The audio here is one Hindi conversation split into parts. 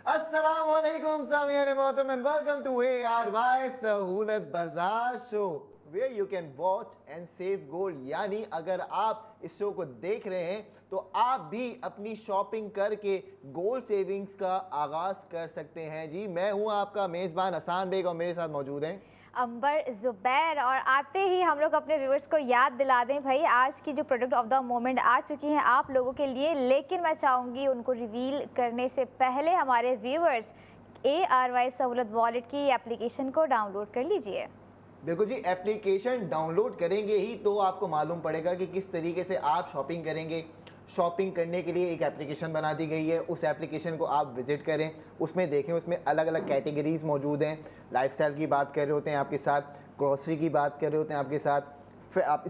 अस्सलाम वालेकुम सामियान मोहतरम एंड वेलकम टू ARY सहूलत बाजार show where you can watch and save gold। यानी अगर आप इस शो को देख रहे हैं तो आप भी अपनी शॉपिंग करके गोल्ड सेविंग्स का आगाज कर सकते हैं। जी मैं हूं आपका मेज़बान हसान बेग और मेरे साथ मौजूद हैं अंबर जुबैर। और आते ही हम लोग अपने व्यूवर्स को याद दिला दें भाई, आज की जो प्रोडक्ट ऑफ द मोमेंट आ चुकी हैं आप लोगों के लिए, लेकिन मैं चाहूँगी उनको रिवील करने से पहले हमारे व्यूवर्स ARY सहूलत वॉलेट की एप्लीकेशन को डाउनलोड कर लीजिए। बिल्कुल जी, एप्लीकेशन डाउनलोड करेंगे ही तो आपको मालूम पड़ेगा कि किस तरीके से आप शॉपिंग करेंगे। शॉपिंग करने के लिए एक एप्लीकेशन बना दी गई है, उस एप्लीकेशन को आप विज़िट करें, उसमें देखें, उसमें अलग अलग कैटेगरीज़ मौजूद हैं। लाइफस्टाइल की बात कर रहे होते हैं आपके साथ, ग्रोसरी की बात कर रहे होते हैं आपके साथ, फिर आप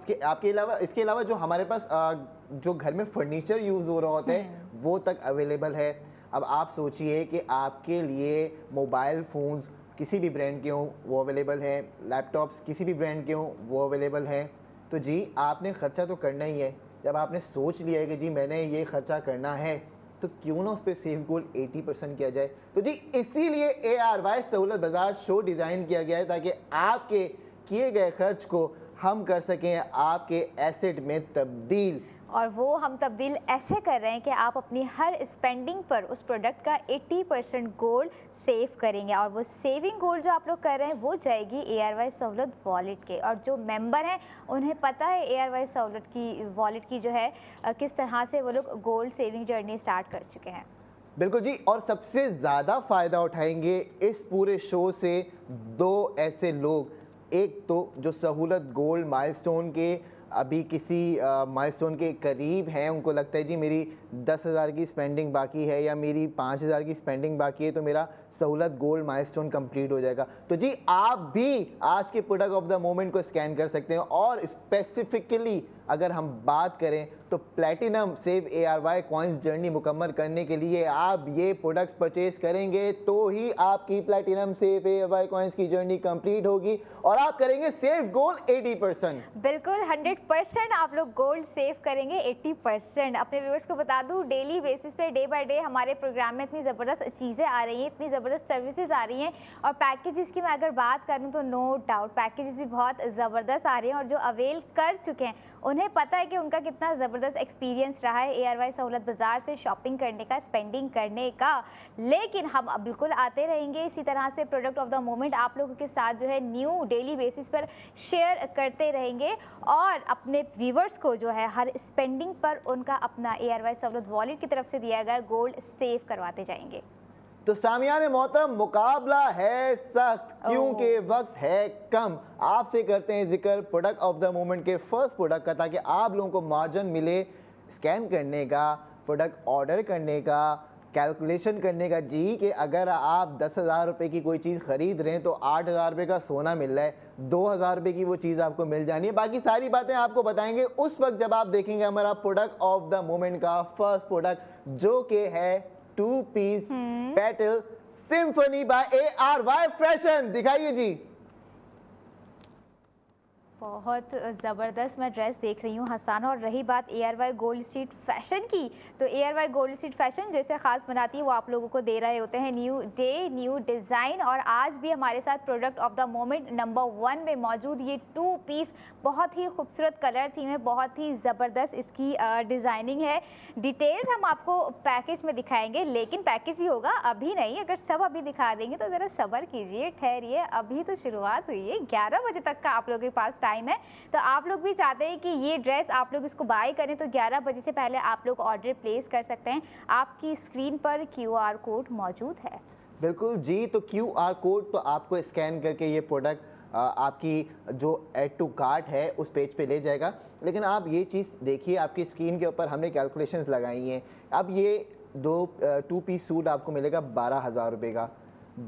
इसके अलावा जो हमारे पास जो घर में फर्नीचर यूज़ हो रहा होता है वो तक अवेलेबल है। अब आप सोचिए कि आपके लिए मोबाइल फ़ोन्स किसी भी ब्रांड के हों वो अवेलेबल हैं, लैपटॉप्स किसी भी ब्रांड के हों वो अवेलेबल हैं। तो जी आपने ख़र्चा तो करना ही है। जब आपने सोच लिया है कि जी मैंने ये ख़र्चा करना है तो क्यों ना उस पर सेव गोल्ड 80% किया जाए। तो जी इसीलिए ARY सहूलत बाज़ार शो डिज़ाइन किया गया है ताकि आपके किए गए खर्च को हम कर सकें आपके एसेट में तब्दील। और वो हम तब्दील ऐसे कर रहे हैं कि आप अपनी हर स्पेंडिंग पर उस प्रोडक्ट का 80% गोल्ड सेव करेंगे, और वो सेविंग गोल्ड जो आप लोग कर रहे हैं वो जाएगी ARY सहूलत वॉलेट के। और जो मेंबर हैं उन्हें पता है ARY सहूलत की वॉलेट की जो है किस तरह से वो लोग गोल्ड सेविंग जर्नी स्टार्ट कर चुके हैं। बिल्कुल जी, और सबसे ज़्यादा फ़ायदा उठाएंगे इस पूरे शो से दो ऐसे लोग। एक तो जो सहूलत गोल्ड माइलस्टोन के अभी किसी माइलस्टोन के करीब हैं, उनको लगता है जी मेरी 10,000 की स्पेंडिंग बाकी है या मेरी 5,000 की स्पेंडिंग बाकी है तो मेरा सहूलत गोल्ड माइलस्टोन कंप्लीट हो जाएगा। तो जी आप भी आज के प्रोडक्ट ऑफ द मोमेंट को स्कैन कर सकते हैं। और स्पेसिफिकली अगर हम बात करें तो platinum save ARY coins journey मुकम्मल करने के लिए आप ये प्रोडक्ट्स परचेज करेंगे तो ही आपकी प्लैटिनम सेव ARY कॉइन्स की जर्नी कंप्लीट होगी और आप करेंगे सेव गोल्ड 80%। बिल्कुल 100% आप लोग गोल्ड सेव करेंगे 80%। अपने व्यूअर्स को बता दूं, डेली बेसिस पे डे बाय डे हमारे प्रोग्राम में इतनी ज़बरदस्त चीज़ें आ रही हैं, इतनी ज़बरदस्त सर्विसेज आ रही हैं। और पैकेजेस की मैं अगर बात करूं तो नो डाउट पैकेजेस भी बहुत ज़बरदस्त आ रहे हैं, और जो अवेल कर चुके हैं उन्हें पता है कि उनका कितना ज़बरदस्त एक्सपीरियंस रहा है ARY सहूलत बाज़ार से शॉपिंग करने का, स्पेंडिंग करने का। लेकिन हम अब बिल्कुल आते रहेंगे इसी तरह से प्रोडक्ट ऑफ द मोमेंट आप लोगों के साथ जो है न्यू डेली बेसिस पर शेयर करते रहेंगे, और अपने व्यूवर्स को जो है हर स्पेंडिंग पर उनका अपना ARY सहूलत वॉलेट की तरफ से दिया गया गोल्ड सेव करवाते जाएंगे। तो सामियाने मोहतरम, मुकाबला है सख्त क्योंकि वक्त है कम। आपसे करते हैं जिक्र प्रोडक्ट ऑफ द मोमेंट के फर्स्ट प्रोडक्ट का, ताकि आप लोगों को मार्जिन मिले स्कैन करने का, प्रोडक्ट ऑर्डर करने का, कैलकुलेशन करने का। जी कि अगर आप 10,000 रुपये की कोई चीज़ ख़रीद रहे हैं तो 8,000 रुपये का सोना मिल रहा है, 2,000 रुपये की वो चीज़ आपको मिल जानी है। बाकी सारी बातें आपको बताएंगे उस वक्त जब आप देखेंगे हमारा प्रोडक्ट ऑफ द मोमेंट का फर्स्ट प्रोडक्ट, जो कि है 2 piece petal symphony by ARY fashion. दिखाइए जी। बहुत ज़बरदस्त मैं ड्रेस देख रही हूँ हसन। और रही बात ARY गोल्ड स्ट्रीट फैशन की, तो ARY गोल्ड स्ट्रीट फैशन जैसे ख़ास बनाती है वो आप लोगों को दे रहे होते हैं न्यू डे न्यू डिज़ाइन। और आज भी हमारे साथ product of the moment number 1 में मौजूद ये 2 पीस बहुत ही खूबसूरत कलर थीम है, बहुत ही ज़बरदस्त इसकी डिज़ाइनिंग है। डिटेल्स हम आपको पैकेज में दिखाएंगे, लेकिन पैकेज भी होगा, अभी नहीं। अगर सब अभी दिखा देंगे तो ज़रा सब्र कीजिए, ठहरिए, अभी तो शुरुआत हुई है। 11 बजे तक का आप लोगों के पास टाइम है, तो आप लोग भी चाहते हैं कि ये ड्रेस आप लोग इसको बाय करें तो 11 बजे से पहले आप लोग ऑर्डर प्लेस कर सकते हैं। आपकी स्क्रीन पर QR कोड मौजूद है। बिल्कुल जी, तो QR कोड तो आपको स्कैन करके ये प्रोडक्ट आपकी जो ऐड टू कार्ट है उस पेज पे ले जाएगा। लेकिन आप ये चीज़ देखिए, आपकी स्क्रीन के ऊपर हमने कैलकुलेशंस लगाई हैं। अब ये 2 पीस सूट आपको मिलेगा 12,000 रुपये का।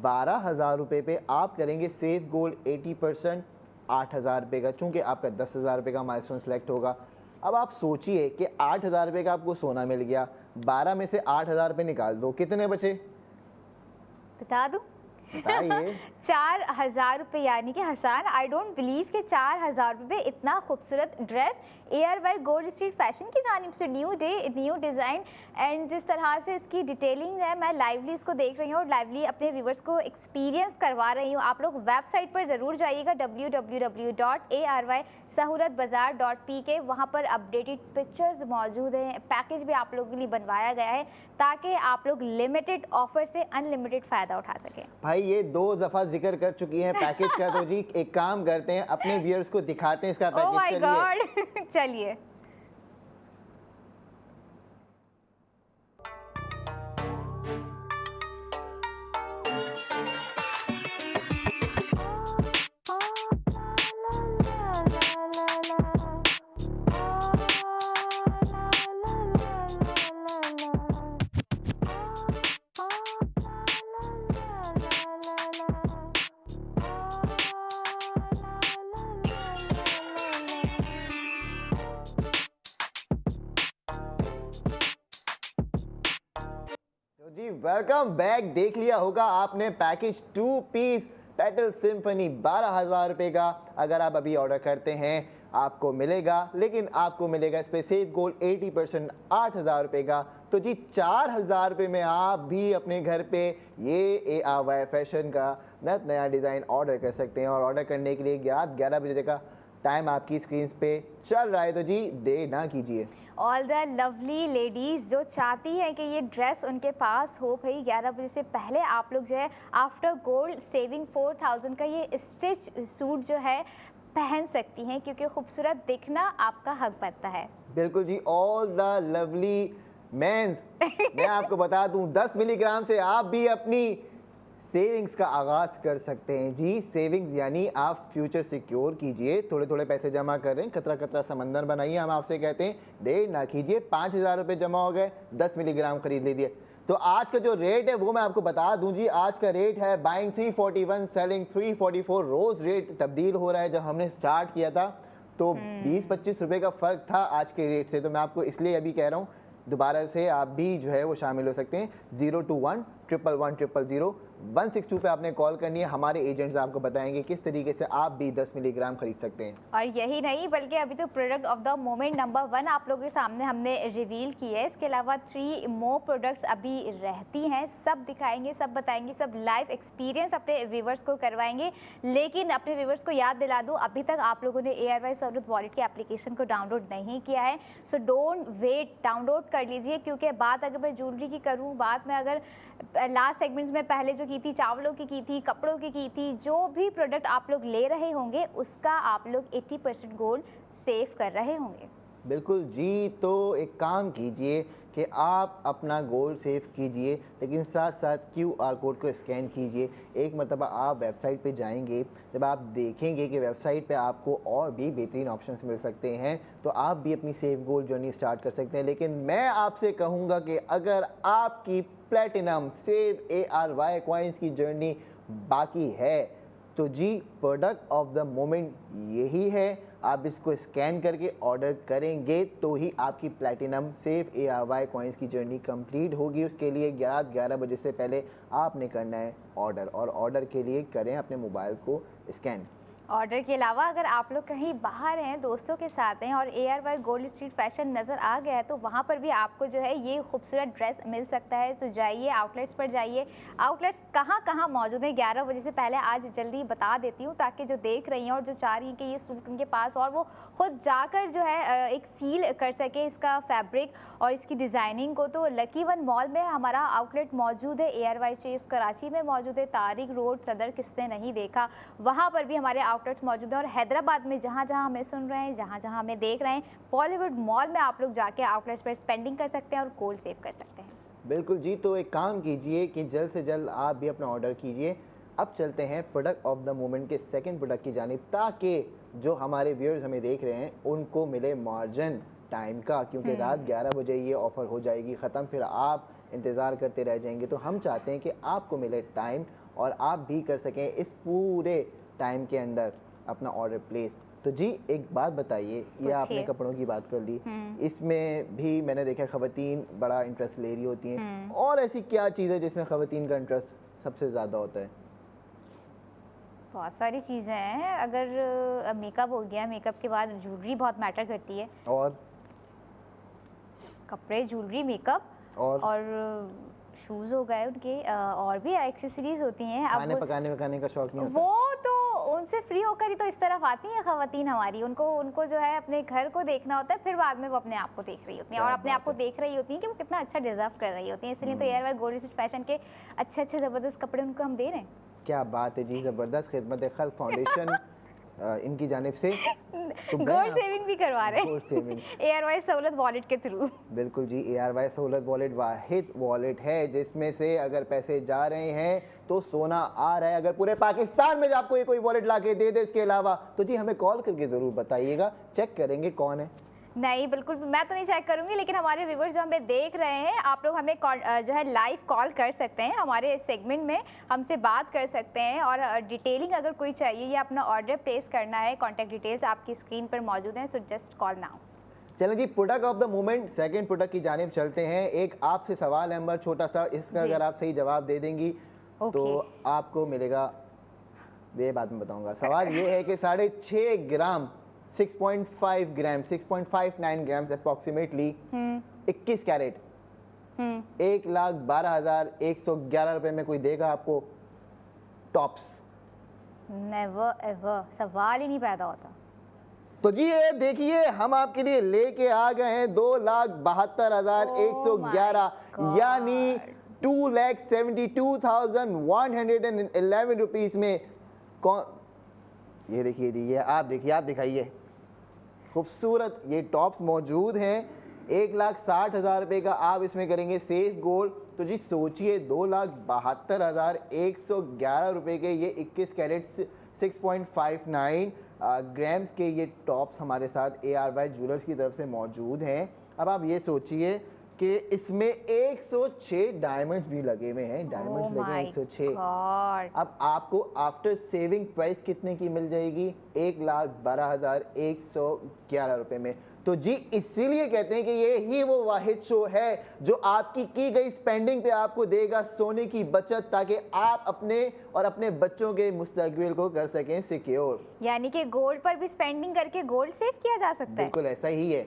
12,000 रुपये पे आप करेंगे सेफ गोल्ड 80%, 8,000 रुपये का, चूँकि आपका 10,000 रुपये का माइलस्टोन सेलेक्ट होगा। अब आप सोचिए कि 8,000 रुपये का आपको सोना मिल गया, 12 में से 8,000 रुपये निकाल दो, कितने बचे? बता दूं, बताइए। 4,000 रुपये, यानी कि हसन आई डोंट बिलीव कि 4,000 रुपये इतना खूबसूरत dress ARY gold street fashion की जानिब से, new day new design, and जिस तरह से इसकी डिटेलिंग है, मैं लाइवली इसको देख रही हूँ और लाइवली अपने व्यूवर्स को एक्सपीरियंस करवा रही हूँ। आप लोग वेबसाइट पर ज़रूर जाइएगा www.arysahoolatbazaar.pk, वहाँ पर अपडेटेड पिक्चर्स मौजूद हैं, पैकेज भी आप लोगों के लिए बनवाया गया है ताकि आप लोग लिमिटेड ऑफर से अनलिमिटेड फ़ायदा उठा सकें। भाई ये 2 दफ़ा जिक्र कर चुकी हैं पैकेज का, तो जी एक काम करते हैं, अपने व्यूअर्स को दिखाते हैं इसका ओह पैकेज। माय चलिए। गॉड, चलिए। तो जी वेलकम बैक। देख लिया होगा आपने पैकेज 2 पीस पेटल सिम्फनी 12,000 रुपये का। अगर आप अभी ऑर्डर करते हैं आपको मिलेगा, लेकिन आपको मिलेगा इस पे सेफ गोल्ड 80% 8,000 रुपये का। तो जी 4,000 रुपये में आप भी अपने घर पे ये ARY फैशन का नया डिज़ाइन ऑर्डर कर सकते हैं। और ऑर्डर करने के लिए रात 11 बजे का टाइम आपकी स्क्रीन पे चल रहा है, तो जी देर ना कीजिए। ऑल द लवली लेडीज़ जो चाहती हैं कि ये ड्रेस उनके पास हो, भाई 11 बजे से पहले आप लोग जो है आफ्टर गोल्ड सेविंग 4,000 का ये स्टिच सूट जो है पहन सकती हैं, क्योंकि खूबसूरत दिखना आपका हक बनता है। बिल्कुल जी। ऑल द लवली मेंस, मैं आपको बता दूं 10 मिलीग्राम से आप भी अपनी सेविंग्स का आगाज़ कर सकते हैं। जी सेविंग्स यानी आप फ्यूचर सिक्योर कीजिए, थोड़े थोड़े पैसे जमा कर रहे हैं, कतरा कतरा समंदर बनाइए, हम आपसे कहते हैं देर ना कीजिए। 5,000 रुपये जमा हो गए, 10 मिलीग्राम खरीद लीजिए। तो आज का जो रेट है वो मैं आपको बता दूं जी। आज का रेट है बाइंग 341 सेलिंग 344। रोज़ रेट तब्दील हो रहा है। जब हमने स्टार्ट किया था तो 20-25 रुपये का फ़र्क था आज के रेट से। तो मैं आपको इसलिए अभी कह रहा हूँ दोबारा से आप भी जो है वो शामिल हो सकते हैं। 021-111-000 162 पे आपने कॉल करनी है। हमारे एजेंट्स आपको बताएंगे किस तरीके से आप भी 10 मिलीग्राम खरीद सकते हैं। और यही नहीं बल्कि अभी तो product of the moment number 1 आप लोगों के सामने हमने रिवील की है। इसके अलावा 3 मोर प्रोडक्ट्स अभी रहती हैं, सब दिखाएंगे, सब बताएंगे, सब लाइव एक्सपीरियंस अपने व्यूवर्स को करवाएंगे। लेकिन अपने व्यूवर्स को याद दिला दूँ, अभी तक आप लोगों ने ARY सहूलत वॉलेट के एप्लीकेशन को डाउनलोड नहीं किया है, सो डोंट वेट, डाउनलोड कर लीजिए। क्योंकि बात अगर मैं ज्वेलरी की करूँ, बात में अगर लास्ट सेगमेंट्स में पहले जो की थी चावलों की थी, कपड़ों की थी, जो भी प्रोडक्ट आप लोग ले रहे होंगे उसका आप लोग 80% गोल्ड सेव कर रहे होंगे। बिल्कुल जी। तो एक काम कीजिए कि आप अपना गोल्ड सेव कीजिए, लेकिन साथ साथ QR कोड को स्कैन कीजिए। एक मरतबा आप वेबसाइट पे जाएंगे, जब आप देखेंगे कि वेबसाइट पे आपको और भी बेहतरीन ऑप्शंस मिल सकते हैं, तो आप भी अपनी सेफ गोल्ड जर्नी स्टार्ट कर सकते हैं। लेकिन मैं आपसे कहूँगा कि अगर आपकी प्लेटिनम सेव ARY कॉइन्स की जर्नी बाकी है तो जी प्रोडक्ट ऑफ द मोमेंट यही है। आप इसको स्कैन करके ऑर्डर करेंगे तो ही आपकी प्लैटिनम सेफ ARY कॉइन्स की जर्नी कंप्लीट होगी। उसके लिए 11 बजे से पहले आपने करना है ऑर्डर, और ऑर्डर के लिए करें अपने मोबाइल को स्कैन। ऑर्डर के अलावा अगर आप लोग कहीं बाहर हैं, दोस्तों के साथ हैं और ARY गोल्ड स्ट्रीट फैशन नज़र आ गया है, तो वहाँ पर भी आपको जो है ये खूबसूरत ड्रेस मिल सकता है। तो जाइए आउटलेट्स पर जाइए। आउटलेट्स कहाँ कहाँ मौजूद हैं 11 बजे से पहले आज जल्दी बता देती हूँ, ताकि जो देख रही हैं और जो चाह रही हैं कि ये सूट उनके पास और वो खुद जाकर जो है एक फ़ील कर सके इसका फैब्रिक और इसकी डिज़ाइनिंग को। तो लकी वन मॉल में हमारा आउटलेट मौजूद है, ARY चेस कराची में मौजूद है, तारिक रोड सदर किसने नहीं देखा, वहाँ पर भी हमारे आउटलेट्स मौजूद हैं। और हैदराबाद में जहाँ जहाँ हमें सुन रहे हैं, जहाँ जहाँ हमें देख रहे हैं, बॉलीवुड मॉल में आप लोग जाके आउटलेट्स पर स्पेंडिंग कर सकते हैं और गोल्ड सेव कर सकते हैं। बिल्कुल जी। तो एक काम कीजिए कि जल्द से जल्द आप भी अपना ऑर्डर कीजिए। अब चलते हैं प्रोडक्ट ऑफ द मोमेंट के सेकंड प्रोडक्ट की जानिब, ताकि जो हमारे व्यूअर्स हमें देख रहे हैं उनको मिले मार्जिन टाइम का, क्योंकि रात 11 बजे ये ऑफ़र हो जाएगी ख़त्म, फिर आप इंतज़ार करते रह जाएंगे। तो हम चाहते हैं कि आपको मिले टाइम और आप भी कर सकें इस पूरे टाइम के अंदर अपना ऑर्डर प्लेस। तो जी एक बात बताइए, ये आपने कपड़ों की बात कर ली, इसमें भी मैंने देखा ख़वातीन बड़ा इंटरेस्ट ले रही होती हैं, और ऐसी क्या चीज़ है जिसमें ख़वातीन का इंटरेस्ट सबसे ज़्यादा होता है? बहुत सारी चीज़ें हैं। अगर मेकअप हो गया, मेकअप के बाद ज्वेलरी बहुत मैटर करती है। और कपड़े, ज्वेलरी, मेकअप और शूज़ हो गए उनके, और भी एक्सेसरीज होती हैं। खाने पकाने का शौक नहीं होता? वो तो उनसे फ्री होकर ही तो इस तरफ आती हैं ख़वातीन हमारी। उनको जो है अपने घर को देखना होता है, फिर बाद में वो अपने आप को देख रही होती हैं और अपने आप को देख रही होती हैं कि वो कितना अच्छा डिज़र्व कर रही होती हैं। इसलिए तो एयरवाई गोल्ड रिसीट फैशन के अच्छे ज़बरदस्त कपड़े उनको हम दे रहे हैं। क्या बात है जी, ज़बरदस्त खिदमत खल्क फाउंडेशन इनकी जानिब से तो गोल्ड सेविंग भी करवा रहे हैं, गोल्ड सेविंग एयरवाई सहूलत वॉलेट के थ्रू। बिल्कुल जी, एयरवाई सहूलत वॉलेट वाहिद वॉलेट है जिसमें से अगर पैसे जा रहे हैं तो सोना आ रहा है। अगर पूरे पाकिस्तान में आपको ये कोई वॉलेट ला के दे दे इसके अलावा, तो जी हमें कॉल करके ज़रूर बताइएगा, चेक करेंगे कौन है। नहीं, बिल्कुल मैं तो नहीं चेक करूंगी, लेकिन हमारे व्यूवर्स जो हमें देख रहे हैं, आप लोग हमें जो है लाइव कॉल कर सकते हैं, हमारे सेगमेंट में हमसे बात कर सकते हैं और डिटेलिंग अगर कोई चाहिए या अपना ऑर्डर प्लेस करना है, कॉन्टैक्ट डिटेल्स आपकी स्क्रीन पर मौजूद हैं, सो जस्ट कॉल नाउ। चलें जी, product of the moment second product की जानिब चलते हैं। एक आपसे सवाल है अंबर, छोटा सा, इसका अगर आप सही जवाब दे देंगी तो आपको मिलेगा, ये बाद में बताऊंगा। सवाल ये है कि 6.5 ग्राम 6.5 ग्राम 6.59 ग्राम्स अप्रॉक्सीमेटली 21 कैरेट 1,12,111 रुपए में कोई देगा आपको टॉप्स? नेवर एवर, सवाल ही नहीं पैदा होता। तो जी ये देखिए, हम आपके लिए लेके आ गए हैं 2,72,111 यानी 2,72,111 रुपीस में। कौन ये देखिए जी, ये आप देखिए, आप दिखाइए, खूबसूरत ये टॉप्स मौजूद हैं। 1,60,000 रुपये का आप इसमें करेंगे सेफ गोल्ड। तो जी सोचिए, 2,72,111 रुपये के ये 21 कैरेट 6.59 ग्राम्स के ये टॉप्स हमारे साथ ARY ज्वेलर्स की तरफ से मौजूद हैं। अब आप ये सोचिए कि इसमें 106 डायमंड्स भी लगे हुए हैं, डायमंड्स लगे हैं 106। अब आपको आफ्टर सेविंग प्राइस कितने की मिल जाएगी? 1,12,111 रुपए में। तो जी इसीलिए कहते हैं कि ये ही वो वाहिद शो है जो आपकी की गई स्पेंडिंग पे आपको देगा सोने की बचत, ताकि आप अपने और अपने बच्चों के मुस्तकबिल को कर सकें सिक्योर। यानी कि गोल्ड पर भी स्पेंडिंग करके गोल्ड सेव किया जा सकता है। बिल्कुल ऐसा ही है।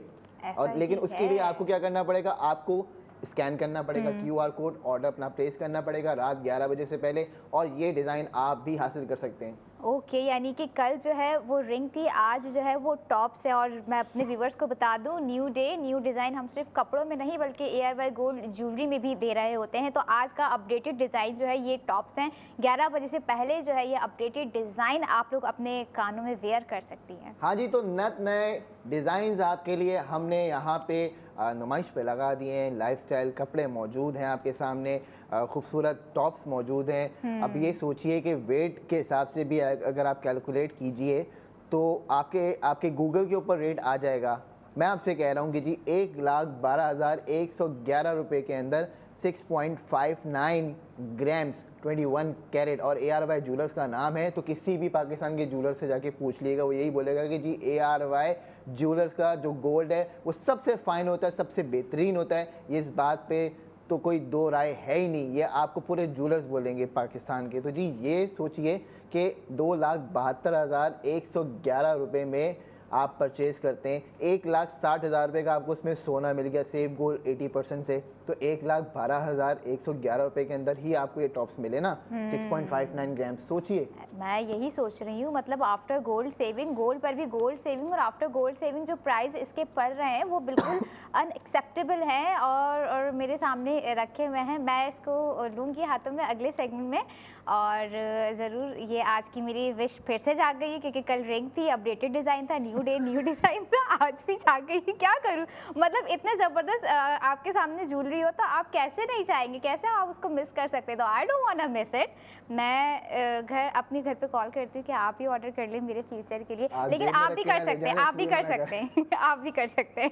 और लेकिन उसके लिए आपको क्या करना पड़ेगा? आपको स्कैन करना पड़ेगा QR कोड, ऑर्डर अपना प्लेस करना पड़ेगा रात 11 बजे से पहले, और ये डिज़ाइन आप भी हासिल कर सकते हैं। ओके, यानी कि कल जो है वो रिंग थी, आज जो है वो टॉप्स है। और मैं अपने व्यूवर्स को बता दूं, न्यू डे न्यू डिज़ाइन हम सिर्फ कपड़ों में नहीं बल्कि ARY गोल्ड ज्वेलरी में भी दे रहे होते हैं। तो आज का अपडेटेड डिज़ाइन जो है ये टॉप्स हैं। 11 बजे से पहले जो है ये अपडेटेड डिज़ाइन आप लोग अपने कानों में वेयर कर सकती हैं। हाँ जी, तो नए डिज़ाइंस आपके लिए हमने यहाँ पे नुमाइश पे लगा दिए हैं। लाइफस्टाइल कपड़े मौजूद हैं आपके सामने, खूबसूरत टॉप्स मौजूद हैं। अब ये सोचिए कि वेट के हिसाब से भी अगर आप कैलकुलेट कीजिए तो आपके गूगल के ऊपर रेट आ जाएगा। मैं आपसे कह रहा हूँ कि जी 1,12,111 रुपये के अंदर 6.59 ग्राम्स 21 कैरेट, और ARY ज्वेलर्स का नाम है। तो किसी भी पाकिस्तान के ज्वेलर से जाके पूछ लीजिएगा, वो यही बोलेगा कि जी ARY ज्वेलर्स का जो गोल्ड है वो सबसे फाइन होता है, सबसे बेहतरीन होता है। ये इस बात पे तो कोई दो राय है ही नहीं, ये आपको पूरे ज्वेलर्स बोलेंगे पाकिस्तान के। तो जी ये सोचिए कि 2,72,111 रुपये में आप परचेज करते हैं, 1,60,000 रुपये का आपको उसमें सोना मिल गया सेफ गोल्ड 80% से, तो 1,12,111 रुपये के अंदर ही आपको ये टॉप्स मिले ना 6.59 ग्राम। सोचिए, मैं यही सोच रही हूँ, मतलब आफ्टर गोल्ड सेविंग, गोल्ड पर भी गोल्ड सेविंग और आफ्टर गोल्ड सेविंग जो प्राइस इसके पड़ रहे हैं वो बिल्कुल अनएक्सेप्टेबल हैं और मेरे सामने रखे हुए हैं। मैं इसको लूँगी हाथों में अगले सेगमेंट में, और ज़रूर ये आज की मेरी विश फिर से जाग गई है, क्योंकि कल रिंग थी, अपडेटेड डिज़ाइन था, न्यू डे न्यू डिज़ाइन था, आज भी जाग गई। क्या करूँ, मतलब इतने ज़बरदस्त आपके सामने ज्वेलरी हो तो आप कैसे नहीं चाहेंगे, कैसे आप उसको मिस कर सकते? तो I don't want to miss it. मैं अपने घर पे कॉल करती हूँ कि आप ही ऑर्डर कर लें मेरे फ्यूचर के लिए, लेकिन आप भी कर सकते हैं, आप भी कर सकते हैं, आप भी कर सकते हैं।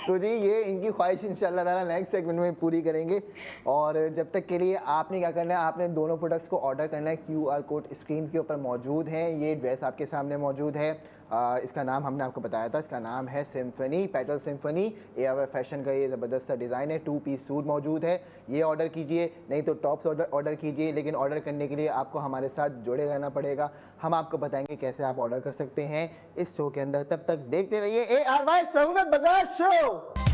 तो जी ये इनकी ख्वाहिश इंशाल्लाह ताला नेक्स्ट सेगमेंट में पूरी करेंगे। और जब तक के लिए आपने क्या करना है, आपने दोनों प्रोडक्ट्स को ऑर्डर करना है। QR कोड स्क्रीन के ऊपर मौजूद है, ये ड्रेस आपके सामने मौजूद है, इसका नाम हमने आपको बताया था, इसका नाम है symphony, petal symphony. ARY fashion का ये ज़बरदस्त सा डिज़ाइन है, 2 पीस सूट मौजूद है, ये ऑर्डर कीजिए, नहीं तो टॉप्स ऑर्डर कीजिए। लेकिन ऑर्डर करने के लिए आपको हमारे साथ जुड़े रहना पड़ेगा, हम आपको बताएंगे कैसे आप ऑर्डर कर सकते हैं इस शो के अंदर। तब तक देखते रहिए ARY सहूलत बाजार शो।